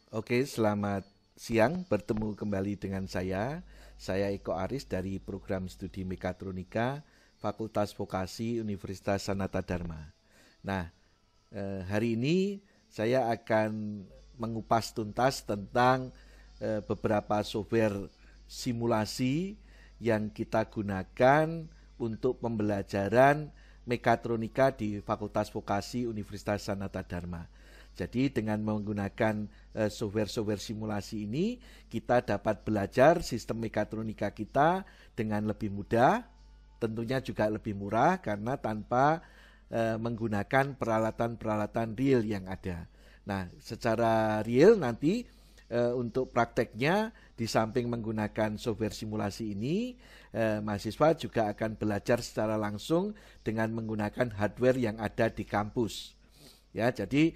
Oke, selamat siang. Bertemu kembali dengan saya. Saya Eko Aris dari program studi Mekatronika Fakultas Vokasi Universitas Sanata Dharma. Nah, hari ini saya akan mengupas tuntas tentang beberapa software simulasi yang kita gunakan untuk pembelajaran mekatronika di Fakultas Vokasi Universitas Sanata Dharma. Jadi dengan menggunakan software-software simulasi ini, kita dapat belajar sistem mekatronika kita dengan lebih mudah, tentunya juga lebih murah karena tanpa menggunakan peralatan-peralatan real yang ada. Nah, secara real nanti untuk prakteknya di samping menggunakan software simulasi ini, mahasiswa juga akan belajar secara langsung dengan menggunakan hardware yang ada di kampus. Ya, jadi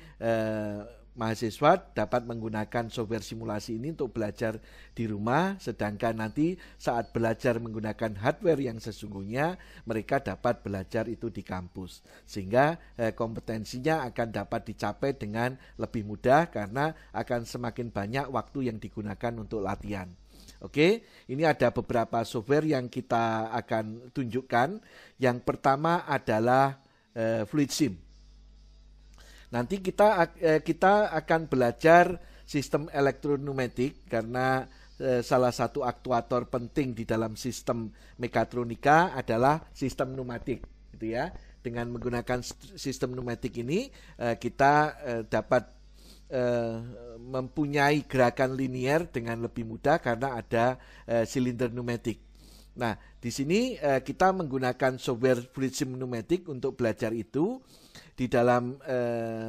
mahasiswa dapat menggunakan software simulasi ini untuk belajar di rumah, sedangkan nanti saat belajar menggunakan hardware yang sesungguhnya mereka dapat belajar itu di kampus, sehingga kompetensinya akan dapat dicapai dengan lebih mudah karena akan semakin banyak waktu yang digunakan untuk latihan. Oke, ini ada beberapa software yang kita akan tunjukkan. Yang pertama adalah FluidSim. Nanti kita akan belajar sistem elektroneumatik karena salah satu aktuator penting di dalam sistem mekatronika adalah sistem pneumatik, gitu ya. Dengan menggunakan sistem pneumatik ini kita dapat mempunyai gerakan linier dengan lebih mudah karena ada silinder pneumatik. Nah, di sini kita menggunakan software FluidSim pneumatik untuk belajar itu. Di dalam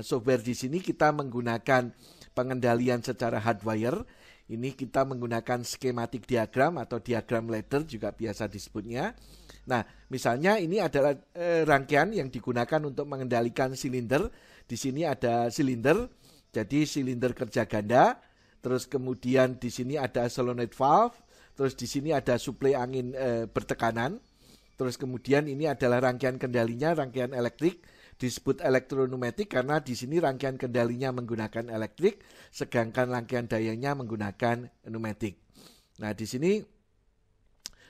software di sini kita menggunakan pengendalian secara hardwire. Ini kita menggunakan skematik diagram atau diagram ladder juga biasa disebutnya. Nah, misalnya ini adalah rangkaian yang digunakan untuk mengendalikan silinder. Di sini ada silinder, jadi silinder kerja ganda. Terus kemudian di sini ada solenoid valve. Terus di sini ada suplai angin bertekanan. Terus kemudian ini adalah rangkaian kendalinya, rangkaian elektrik. Disebut elektroneumatik karena di sini rangkaian kendalinya menggunakan elektrik, sedangkan rangkaian dayanya menggunakan pneumatik. Nah, di sini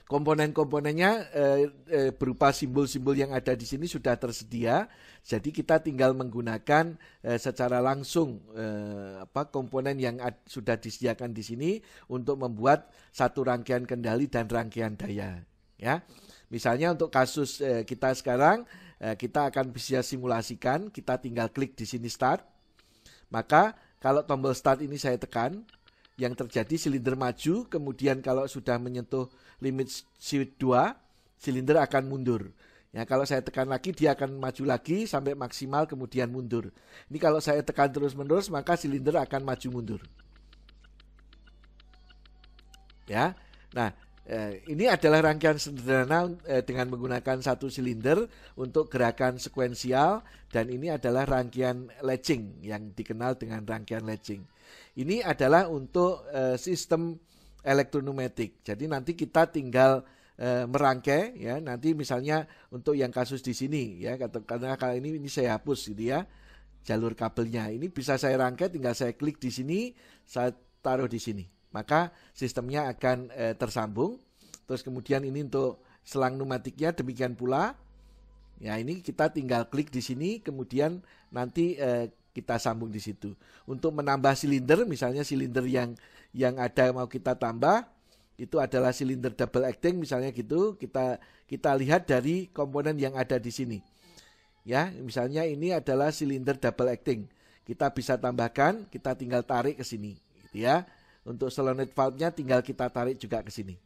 komponen-komponennya berupa simbol-simbol yang ada di sini sudah tersedia. Jadi kita tinggal menggunakan secara langsung komponen yang sudah disediakan di sini untuk membuat satu rangkaian kendali dan rangkaian daya. Ya, misalnya untuk kasus kita sekarang, kita akan bisa simulasikan. Kita tinggal klik di sini start. Maka kalau tombol start ini saya tekan, yang terjadi silinder maju. Kemudian kalau sudah menyentuh limit speed 2, silinder akan mundur. Ya, kalau saya tekan lagi dia akan maju lagi sampai maksimal kemudian mundur. Ini kalau saya tekan terus-menerus maka silinder akan maju mundur. Ya. Nah, ini adalah rangkaian sederhana dengan menggunakan satu silinder untuk gerakan sekuensial, dan ini adalah rangkaian latching yang dikenal dengan rangkaian latching. Ini adalah untuk sistem elektroneumatik. Jadi nanti kita tinggal merangkai, ya. Nanti misalnya untuk yang kasus di sini, ya, karena kali ini saya hapus, gitu ya, jalur kabelnya. Ini bisa saya rangkai, tinggal saya klik di sini, saya taruh di sini. Maka sistemnya akan tersambung. Terus kemudian ini untuk selang pneumatiknya demikian pula. Ya, ini kita tinggal klik di sini, kemudian nanti kita sambung di situ. Untuk menambah silinder, misalnya silinder yang ada mau kita tambah, itu adalah silinder double acting misalnya gitu. Kita lihat dari komponen yang ada di sini. Ya, misalnya ini adalah silinder double acting. Kita bisa tambahkan, kita tinggal tarik ke sini, gitu ya. Untuk solenoid valve-nya tinggal kita tarik juga ke sini.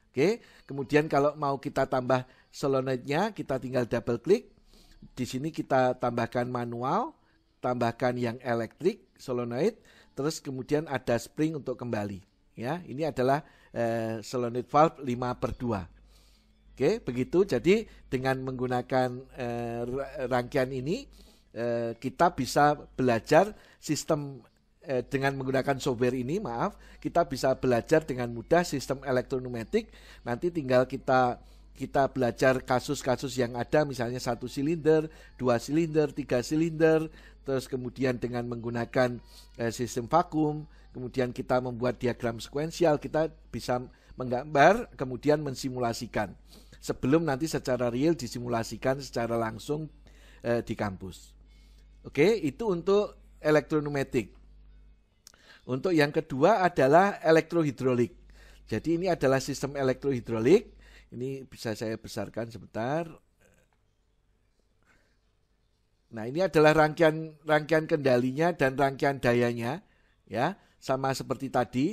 Oke, kemudian kalau mau kita tambah solenoidnya, kita tinggal double klik. Di sini kita tambahkan manual, tambahkan yang elektrik, solenoid, terus kemudian ada spring untuk kembali. Ya, ini adalah solenoid valve 5/2. Oke, begitu. Jadi dengan menggunakan rangkaian ini, kita bisa belajar sistem dengan menggunakan software ini, kita bisa belajar dengan mudah sistem elektroneumatik. Nanti tinggal kita kita belajar kasus-kasus yang ada, misalnya 1 silinder, 2 silinder, 3 silinder, terus kemudian dengan menggunakan sistem vakum, kemudian kita membuat diagram sekuensial, kita bisa menggambar, kemudian mensimulasikan. Sebelum nanti secara real disimulasikan secara langsung di kampus. Oke, itu untuk elektroneumatik. Untuk yang kedua adalah elektrohidrolik. Jadi ini adalah sistem elektrohidrolik. Ini bisa saya besarkan sebentar. Nah, ini adalah rangkaian kendalinya dan rangkaian dayanya, ya, sama seperti tadi.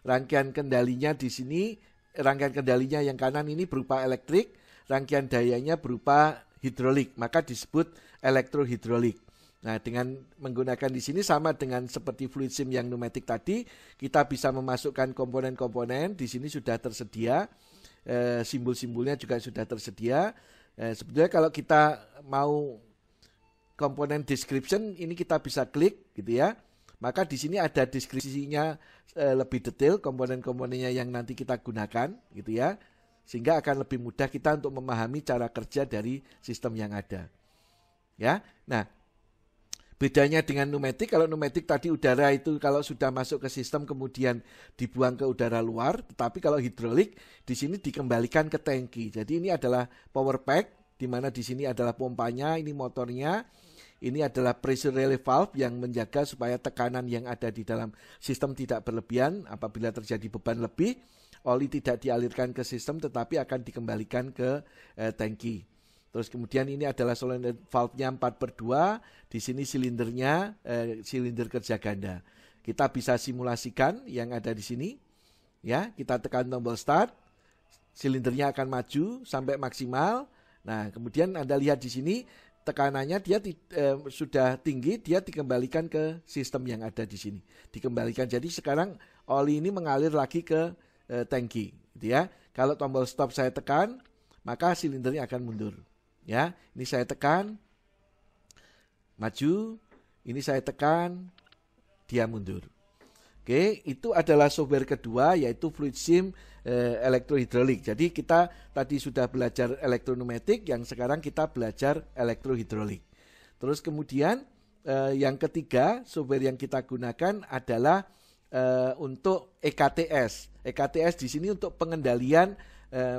Rangkaian kendalinya di sini, rangkaian kendalinya yang kanan ini berupa elektrik, rangkaian dayanya berupa hidrolik, maka disebut elektrohidrolik. Nah, dengan menggunakan di sini sama dengan seperti fluid sim yang pneumatik tadi, kita bisa memasukkan komponen-komponen. Di sini sudah tersedia. Simbol-simbolnya juga sudah tersedia. Sebetulnya kalau kita mau komponen description ini kita bisa klik gitu ya. Maka di sini ada deskripsinya lebih detail komponen-komponennya yang nanti kita gunakan gitu ya. Sehingga akan lebih mudah kita untuk memahami cara kerja dari sistem yang ada. Ya. Nah, bedanya dengan pneumatik, kalau pneumatik tadi udara itu kalau sudah masuk ke sistem kemudian dibuang ke udara luar, tetapi kalau hidrolik di sini dikembalikan ke tangki. Jadi ini adalah power pack, di mana di sini adalah pompanya, ini motornya, ini adalah pressure relay valve yang menjaga supaya tekanan yang ada di dalam sistem tidak berlebihan. Apabila terjadi beban lebih, oli tidak dialirkan ke sistem tetapi akan dikembalikan ke tangki. Terus kemudian ini adalah solenoid valve-nya 4/2, di sini silindernya silinder kerja ganda. Kita bisa simulasikan yang ada di sini. Ya, kita tekan tombol start, silindernya akan maju sampai maksimal. Nah, kemudian Anda lihat di sini tekanannya dia sudah tinggi, dia dikembalikan ke sistem yang ada di sini. Dikembalikan. Jadi sekarang oli ini mengalir lagi ke tangki, gitu ya. Kalau tombol stop saya tekan, maka silindernya akan mundur. Ya, ini saya tekan, maju, ini saya tekan, dia mundur. Oke, itu adalah software kedua yaitu fluid sim elektrohidrolik. Jadi kita tadi sudah belajar elektroneumatik, yang sekarang kita belajar elektrohidrolik. Terus kemudian yang ketiga software yang kita gunakan adalah untuk EKTS. EKTS di sini untuk pengendalian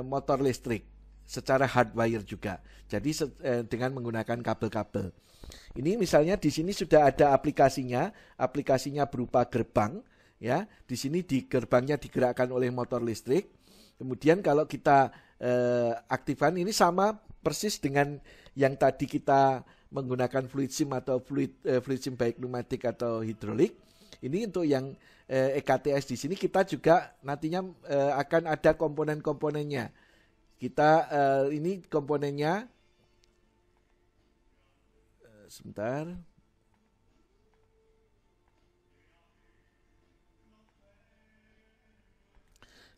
motor listrik secara hardwire juga. Jadi dengan menggunakan kabel-kabel. Ini misalnya di sini sudah ada aplikasinya. Aplikasinya berupa gerbang, ya. Di sini di gerbangnya digerakkan oleh motor listrik. Kemudian kalau kita aktifkan, ini sama persis dengan yang tadi kita menggunakan fluid sim atau fluid sim baik pneumatik atau hidrolik. Ini untuk yang EKTS di sini kita juga nantinya akan ada komponen-komponennya. Kita ini komponennya sebentar.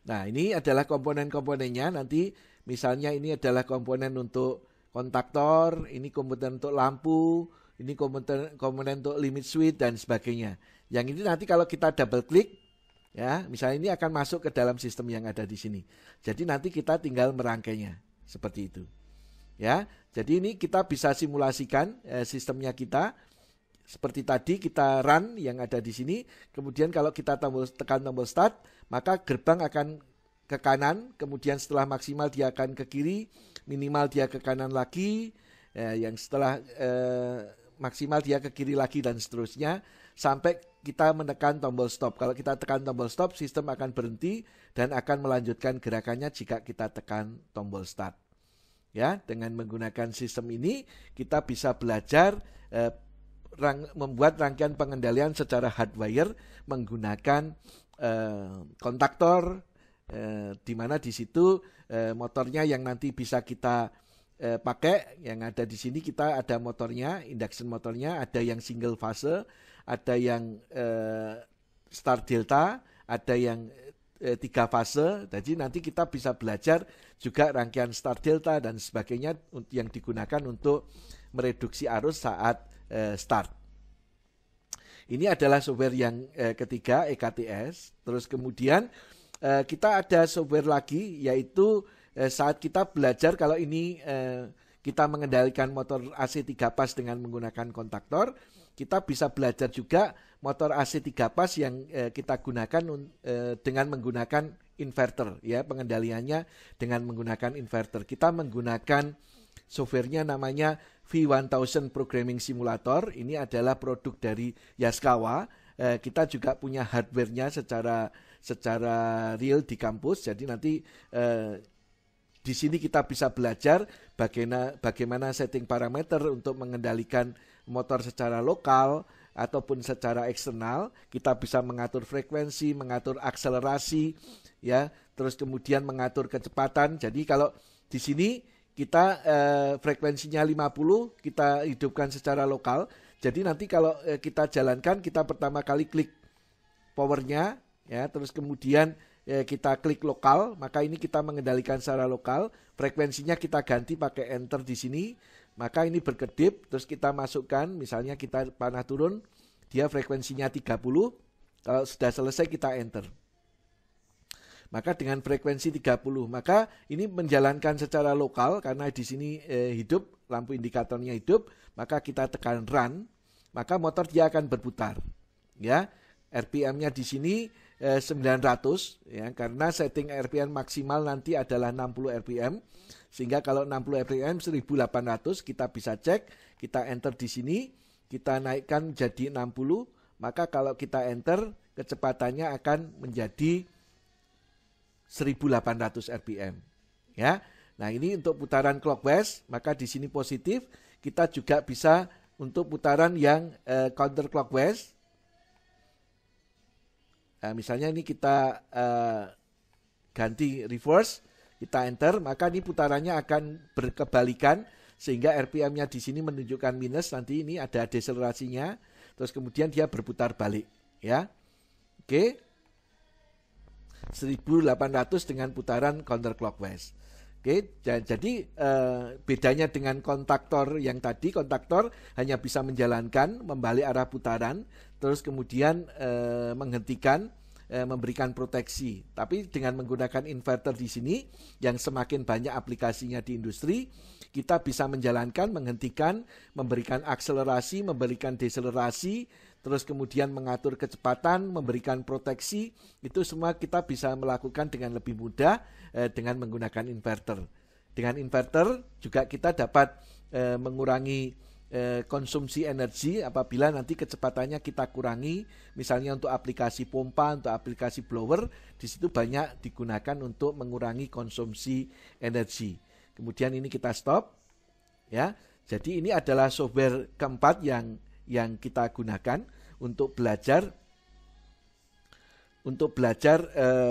Nah, ini adalah komponen-komponennya. Nanti misalnya ini adalah komponen untuk kontaktor, ini komponen untuk lampu, ini komponen untuk limit switch dan sebagainya. Yang ini nanti kalau kita double klik, ya, misalnya ini akan masuk ke dalam sistem yang ada di sini. Jadi nanti kita tinggal merangkainya seperti itu. Ya, jadi ini kita bisa simulasikan sistemnya kita. Seperti tadi kita run yang ada di sini. Kemudian kalau kita tekan tombol start, maka gerbang akan ke kanan. Kemudian setelah maksimal dia akan ke kiri, minimal dia ke kanan lagi. Yang setelah maksimal dia ke kiri lagi dan seterusnya. Sampai kita menekan tombol stop. Kalau kita tekan tombol stop, sistem akan berhenti dan akan melanjutkan gerakannya jika kita tekan tombol start. Ya, dengan menggunakan sistem ini kita bisa belajar membuat rangkaian pengendalian secara hardwire menggunakan kontaktor, di mana di situ motornya yang nanti bisa kita pakai. Yang ada di sini kita ada motornya, induction motornya, ada yang single fase, ada yang start delta, ada yang 3 fase. Jadi nanti kita bisa belajar juga rangkaian start delta dan sebagainya yang digunakan untuk mereduksi arus saat start. Ini adalah software yang ketiga, EKTS. Terus kemudian kita ada software lagi yaitu saat kita belajar kalau ini kita mengendalikan motor AC 3 pas dengan menggunakan kontaktor, kita bisa belajar juga motor AC 3 pas yang kita gunakan dengan menggunakan inverter, ya, pengendaliannya dengan menggunakan inverter. Kita menggunakan softwarenya namanya V1000 Programming Simulator. Ini adalah produk dari Yaskawa. Kita juga punya hardware-nya secara real di kampus. Jadi nanti di sini kita bisa belajar bagaimana setting parameter untuk mengendalikan motor secara lokal ataupun secara eksternal. Kita bisa mengatur frekuensi, mengatur akselerasi, ya, terus kemudian mengatur kecepatan. Jadi kalau di sini kita frekuensinya 50, kita hidupkan secara lokal. Jadi nanti kalau kita jalankan, kita pertama kali klik powernya, ya, terus kemudian kita klik lokal, maka ini kita mengendalikan secara lokal. Frekuensinya kita ganti pakai enter di sini, maka ini berkedip, terus kita masukkan, misalnya kita panah turun, dia frekuensinya 30, kalau sudah selesai kita enter. Maka dengan frekuensi 30, maka ini menjalankan secara lokal, karena di sini hidup, lampu indikatornya hidup, maka kita tekan run, maka motor dia akan berputar, ya. RPM-nya di sini 900, ya, karena setting RPM maksimal nanti adalah 60 RPM, sehingga kalau 60 RPM 1800 kita bisa cek, kita enter di sini, kita naikkan jadi 60, maka kalau kita enter kecepatannya akan menjadi 1800 RPM, ya. Nah, ini untuk putaran clockwise, maka di sini positif. Kita juga bisa untuk putaran yang counter clockwise. Nah, misalnya ini kita ganti reverse, kita enter, maka ini putarannya akan berkebalikan sehingga RPM-nya di sini menunjukkan minus, nanti ini ada deselerasinya, terus kemudian dia berputar balik, ya. Oke. 1800 dengan putaran counterclockwise. Oke, jadi bedanya dengan kontaktor yang tadi, kontaktor hanya bisa menjalankan, membalik arah putaran, terus kemudian menghentikan, memberikan proteksi. Tapi dengan menggunakan inverter di sini, yang semakin banyak aplikasinya di industri, kita bisa menjalankan, menghentikan, memberikan akselerasi, memberikan deselerasi, terus kemudian mengatur kecepatan, memberikan proteksi, itu semua kita bisa melakukan dengan lebih mudah dengan menggunakan inverter. Dengan inverter juga kita dapat mengurangi konsumsi energi apabila nanti kecepatannya kita kurangi, misalnya untuk aplikasi pompa, untuk aplikasi blower, di situ banyak digunakan untuk mengurangi konsumsi energi. Kemudian ini kita stop, ya. Jadi ini adalah software keempat yang kita gunakan untuk belajar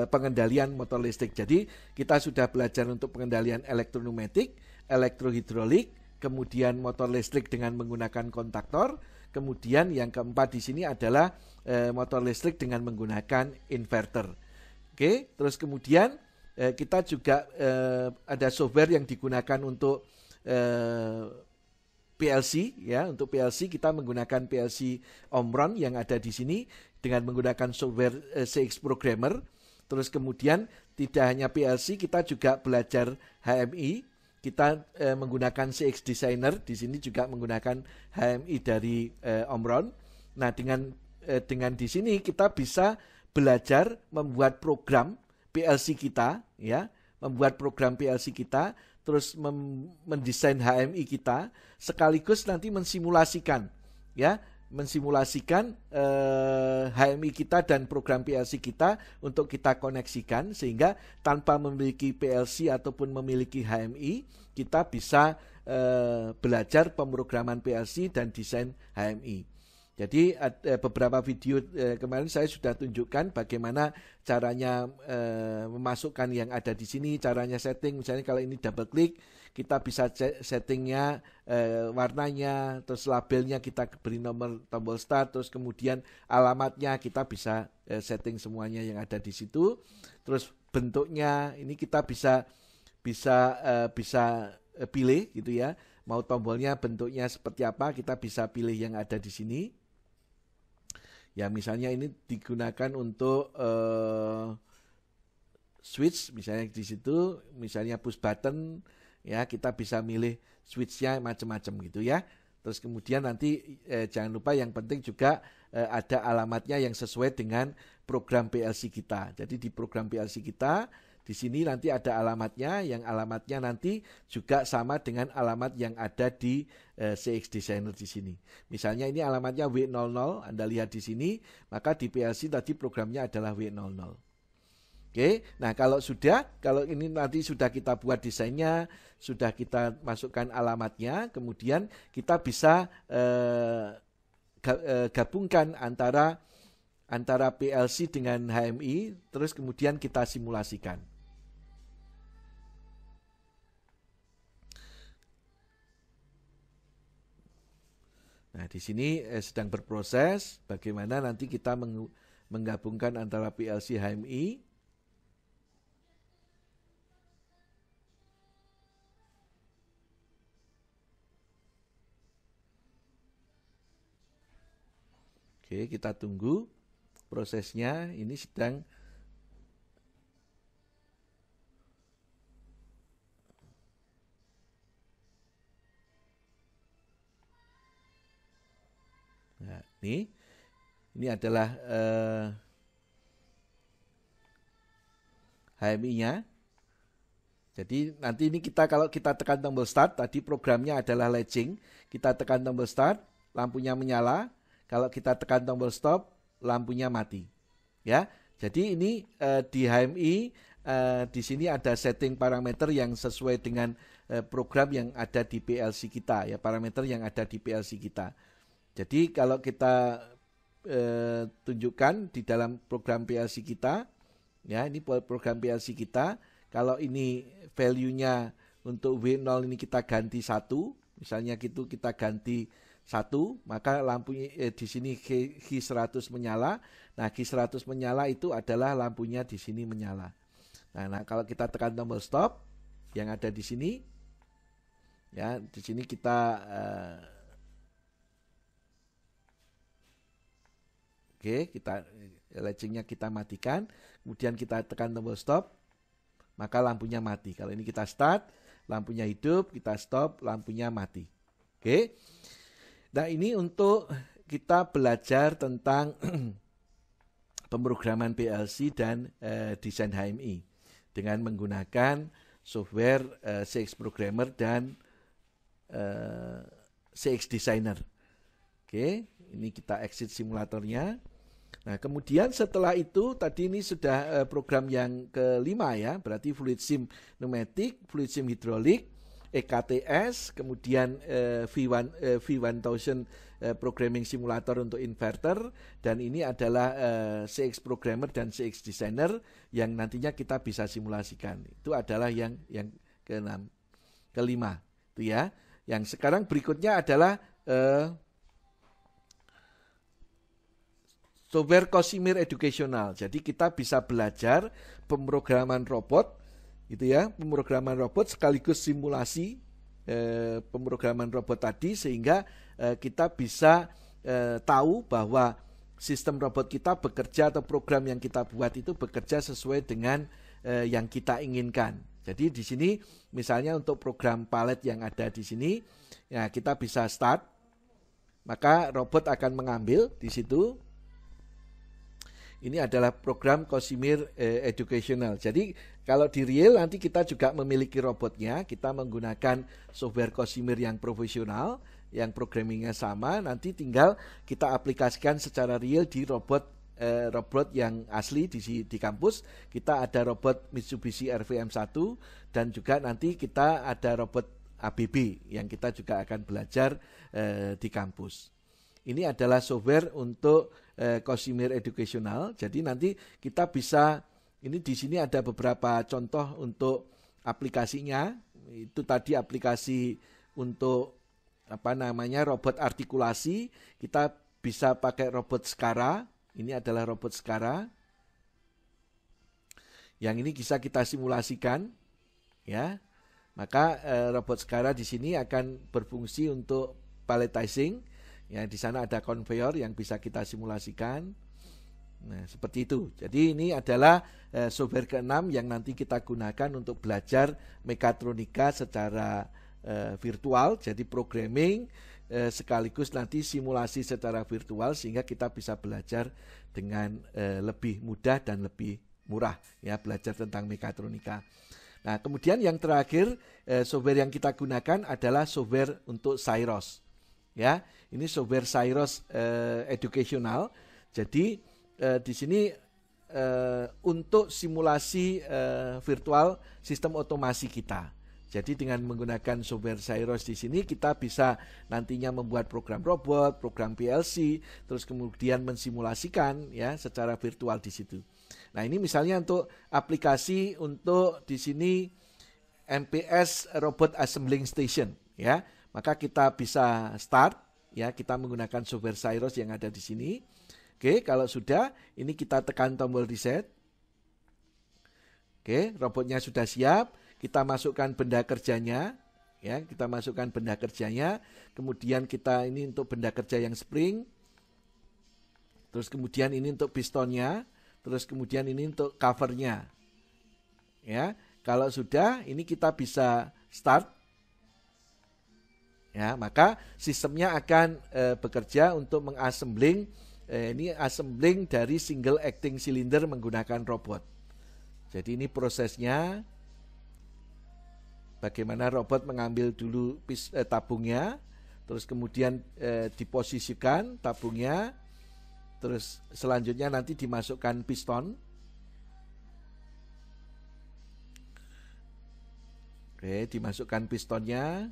pengendalian motor listrik. Jadi kita sudah belajar untuk pengendalian elektroneumatik, elektrohidrolik, kemudian motor listrik dengan menggunakan kontaktor, kemudian yang keempat di sini adalah motor listrik dengan menggunakan inverter. Oke, terus kemudian kita juga ada software yang digunakan untuk PLC, ya. Untuk PLC kita menggunakan PLC Omron yang ada di sini dengan menggunakan software CX Programmer. Terus kemudian tidak hanya PLC, kita juga belajar HMI. Kita menggunakan CX Designer, di sini juga menggunakan HMI dari Omron. Nah, dengan di sini kita bisa belajar membuat program PLC kita, ya, membuat program PLC kita, terus mendesain HMI kita, sekaligus nanti mensimulasikan, ya, mensimulasikan HMI kita dan program PLC kita untuk kita koneksikan, sehingga tanpa memiliki PLC ataupun memiliki HMI, kita bisa belajar pemrograman PLC dan desain HMI. Jadi beberapa video kemarin saya sudah tunjukkan bagaimana caranya memasukkan yang ada di sini, caranya setting. Misalnya kalau ini double klik, kita bisa settingnya, warnanya, terus labelnya kita beri nomor tombol start, terus kemudian alamatnya kita bisa setting semuanya yang ada di situ. Terus bentuknya ini kita bisa pilih gitu ya. Mau tombolnya bentuknya seperti apa, kita bisa pilih yang ada di sini. Ya, misalnya ini digunakan untuk switch, misalnya di situ, misalnya push button, ya kita bisa milih switchnya macam-macam gitu ya. Terus kemudian nanti jangan lupa yang penting juga ada alamatnya yang sesuai dengan program PLC kita. Jadi di program PLC kita di sini nanti ada alamatnya, yang alamatnya nanti juga sama dengan alamat yang ada di CX Designer di sini. Misalnya ini alamatnya W00, Anda lihat di sini, maka di PLC tadi programnya adalah W00. Oke, nah kalau ini nanti sudah kita buat desainnya, sudah kita masukkan alamatnya, kemudian kita bisa gabungkan antara PLC dengan HMI, terus kemudian kita simulasikan. Nah, di sini sedang berproses bagaimana nanti kita menggabungkan antara PLC HMI. Oke, kita tunggu prosesnya. Ini sedang nah, ini adalah HMI-nya. Jadi nanti ini kalau kita tekan tombol start, tadi programnya adalah latching. Kita tekan tombol start, lampunya menyala. Kalau kita tekan tombol stop, lampunya mati. Ya, jadi ini di HMI di sini ada setting parameter yang sesuai dengan program yang ada di PLC kita, ya parameter yang ada di PLC kita. Jadi kalau kita tunjukkan di dalam program PLC kita, ya ini program PLC kita. Kalau ini value-nya untuk W0 ini kita ganti 1, misalnya gitu kita ganti 1, maka lampunya di sini key 100 menyala. Nah, key 100 menyala itu adalah lampunya di sini menyala. Nah, kalau kita tekan tombol stop yang ada di sini, ya di sini kita kita latchingnya kita matikan, kemudian kita tekan tombol stop, maka lampunya mati. Kalau ini kita start, lampunya hidup, kita stop, lampunya mati. Oke. Nah, ini untuk kita belajar tentang pemrograman PLC dan desain HMI dengan menggunakan software CX Programmer dan CX Designer. Oke, ini kita exit simulatornya. Nah, kemudian setelah itu tadi ini sudah program yang kelima ya, berarti Fluid Sim Pneumatic, Fluid Sim Hydraulic, EKTS, kemudian V1000 Programming Simulator untuk inverter, dan ini adalah CX Programmer dan CX Designer yang nantinya kita bisa simulasikan. Itu adalah yang kelima, itu ya. Yang sekarang berikutnya adalah software Cosimir Educational. Jadi kita bisa belajar pemrograman robot, gitu ya, pemrograman robot sekaligus simulasi pemrograman robot tadi, sehingga kita bisa tahu bahwa sistem robot kita bekerja atau program yang kita buat itu bekerja sesuai dengan yang kita inginkan. Jadi di sini misalnya untuk program palet yang ada di sini, ya kita bisa start, maka robot akan mengambil di situ. Ini adalah program Cosimir Educational. Jadi kalau di real nanti kita juga memiliki robotnya. Kita menggunakan software Cosimir yang profesional, yang programmingnya sama. Nanti tinggal kita aplikasikan secara real di robot yang asli di kampus. Kita ada robot Mitsubishi RVM1 dan juga nanti kita ada robot ABB yang kita juga akan belajar di kampus. Ini adalah software untuk Cosimir Educational. Jadi nanti kita bisa, ini di sini ada beberapa contoh untuk aplikasinya. Itu tadi aplikasi untuk robot artikulasi. Kita bisa pakai robot Skara. Ini adalah robot Skara. Yang ini bisa kita simulasikan, ya. Maka robot Skara di sini akan berfungsi untuk palletizing. Ya, di sana ada conveyor yang bisa kita simulasikan. Nah, seperti itu. Jadi ini adalah software keenam yang nanti kita gunakan untuk belajar mekatronika secara virtual, jadi programming sekaligus nanti simulasi secara virtual sehingga kita bisa belajar dengan lebih mudah dan lebih murah ya belajar tentang mekatronika. Nah, kemudian yang terakhir software yang kita gunakan adalah software untuk Syros. Ya, ini software Syros educational. Jadi di sini untuk simulasi virtual sistem otomasi kita. Jadi dengan menggunakan software Syros di sini kita bisa nantinya membuat program robot, program PLC, terus kemudian mensimulasikan ya secara virtual di situ. Nah, ini misalnya untuk aplikasi untuk di sini MPS Robot Assembling Station ya. Maka kita bisa start ya, kita menggunakan software Syros yang ada di sini. Oke, kalau sudah ini kita tekan tombol reset. Oke, robotnya sudah siap. Kita masukkan benda kerjanya, ya, kita masukkan benda kerjanya. Kemudian kita ini untuk benda kerja yang spring. Terus kemudian ini untuk pistonnya. Terus kemudian ini untuk covernya. Ya, kalau sudah, ini kita bisa start. Ya, maka sistemnya akan bekerja untuk mengassembling. Ini assembling dari single acting cylinder menggunakan robot. Jadi ini prosesnya. Bagaimana robot mengambil dulu tabungnya, terus kemudian diposisikan tabungnya, terus selanjutnya nanti dimasukkan piston. Oke, dimasukkan pistonnya.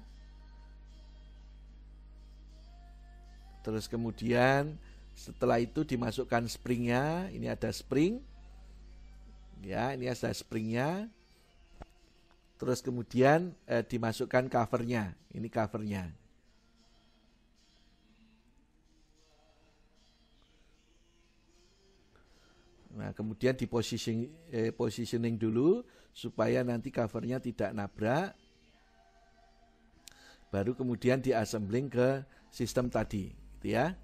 Terus kemudian setelah itu dimasukkan springnya. Ini ada spring. Ya, ini ada springnya. Terus kemudian dimasukkan covernya. Ini covernya. Nah, kemudian positioning dulu supaya nanti covernya tidak nabrak. Baru kemudian diassembling ke sistem tadi, gitu ya.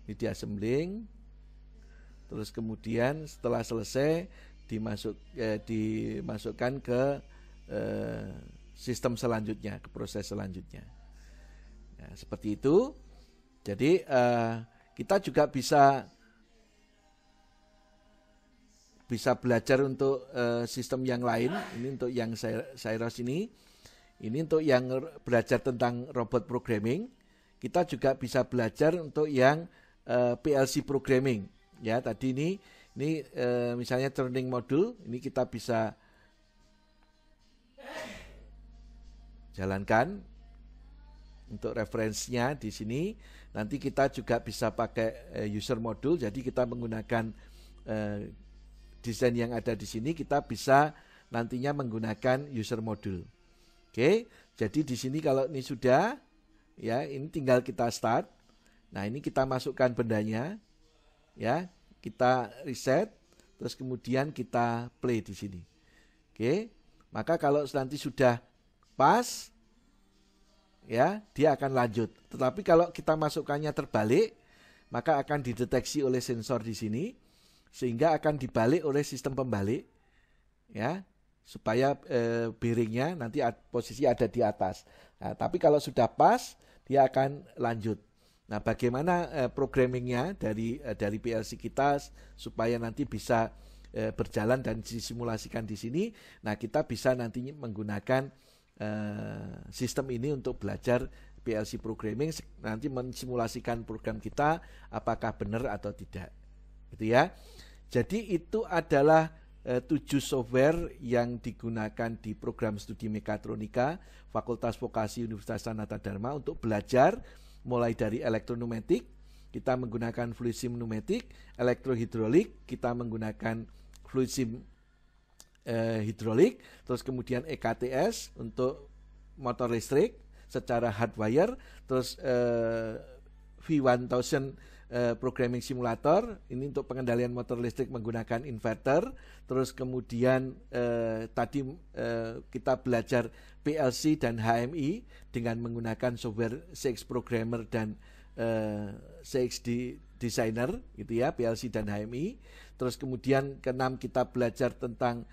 Ini diassembling. Terus kemudian setelah selesai dimasukkan ke sistem selanjutnya, ke proses selanjutnya. Nah, seperti itu. Jadi kita juga bisa belajar untuk sistem yang lain. Ini untuk yang Syros ini. Ini untuk yang belajar tentang robot programming. Kita juga bisa belajar untuk yang PLC programming. Ya, tadi ini misalnya turning module, ini kita bisa jalankan untuk referensinya di sini. Nanti kita juga bisa pakai user module, jadi kita menggunakan desain yang ada di sini, kita bisa nantinya menggunakan user module. Oke, jadi di sini kalau ini sudah, ya ini tinggal kita start. Nah, ini kita masukkan bendanya, ya. Kita reset, terus kemudian kita play di sini. Oke, maka kalau nanti sudah pas, ya dia akan lanjut. Tetapi kalau kita masukkannya terbalik, maka akan dideteksi oleh sensor di sini, sehingga akan dibalik oleh sistem pembalik, ya, supaya bearingnya nanti posisi ada di atas. Nah, tapi kalau sudah pas, dia akan lanjut. Nah, bagaimana programmingnya dari PLC kita supaya nanti bisa berjalan dan disimulasikan di sini. Nah, kita bisa nanti menggunakan sistem ini untuk belajar PLC programming, nanti mensimulasikan program kita apakah benar atau tidak. Gitu ya. Jadi itu adalah 7 software yang digunakan di program studi mekatronika Fakultas Vokasi Universitas Sanata Dharma untuk belajar mulai dari elektroneumatik, kita menggunakan fluid sim pneumatik, elektrohidrolik, kita menggunakan fluid sim hidrolik, terus kemudian EKTS untuk motor listrik secara hardwire, terus V1000 programming simulator, ini untuk pengendalian motor listrik menggunakan inverter, terus kemudian tadi kita belajar PLC dan HMI dengan menggunakan software CX Programmer dan CX designer gitu ya, PLC dan HMI. Terus kemudian keenam kita belajar tentang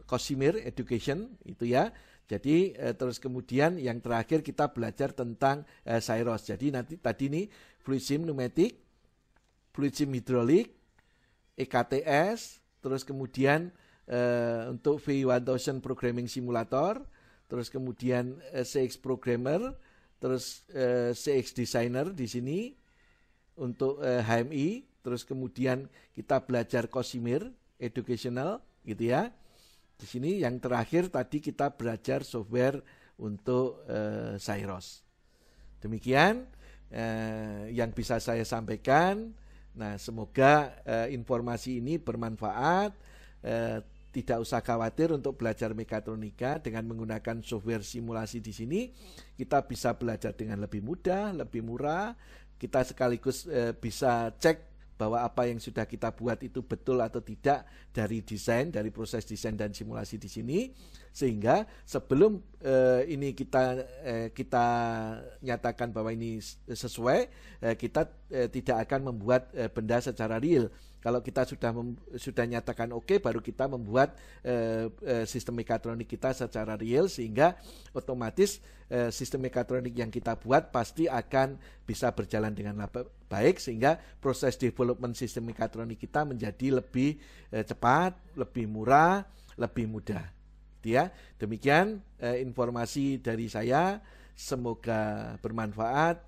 Cosmere Education itu ya. Jadi terus kemudian yang terakhir kita belajar tentang Syros. Jadi nanti tadi nih fluid sim pneumatic, fluid sim hidrolik, EKTS, terus kemudian untuk V1000 Programming Simulator, terus kemudian CX Programmer, terus CX Designer di sini untuk HMI, terus kemudian kita belajar Cosmere Educational gitu ya. Di sini yang terakhir tadi kita belajar software untuk Syros. Demikian yang bisa saya sampaikan. Nah, semoga informasi ini bermanfaat. Tidak usah khawatir untuk belajar mekatronika dengan menggunakan software simulasi di sini. Kita bisa belajar dengan lebih mudah, lebih murah. Kita sekaligus bisa cek bahwa apa yang sudah kita buat itu betul atau tidak dari desain, dari proses desain dan simulasi di sini, sehingga sebelum ini kita nyatakan bahwa ini sesuai, kita tidak akan membuat benda secara real. Kalau kita sudah nyatakan oke, baru kita membuat sistem mekatronik kita secara real, sehingga otomatis sistem mekatronik yang kita buat pasti akan bisa berjalan dengan baik, sehingga proses development sistem mekatronik kita menjadi lebih cepat, lebih murah, lebih mudah. Ya, demikian informasi dari saya. Semoga bermanfaat.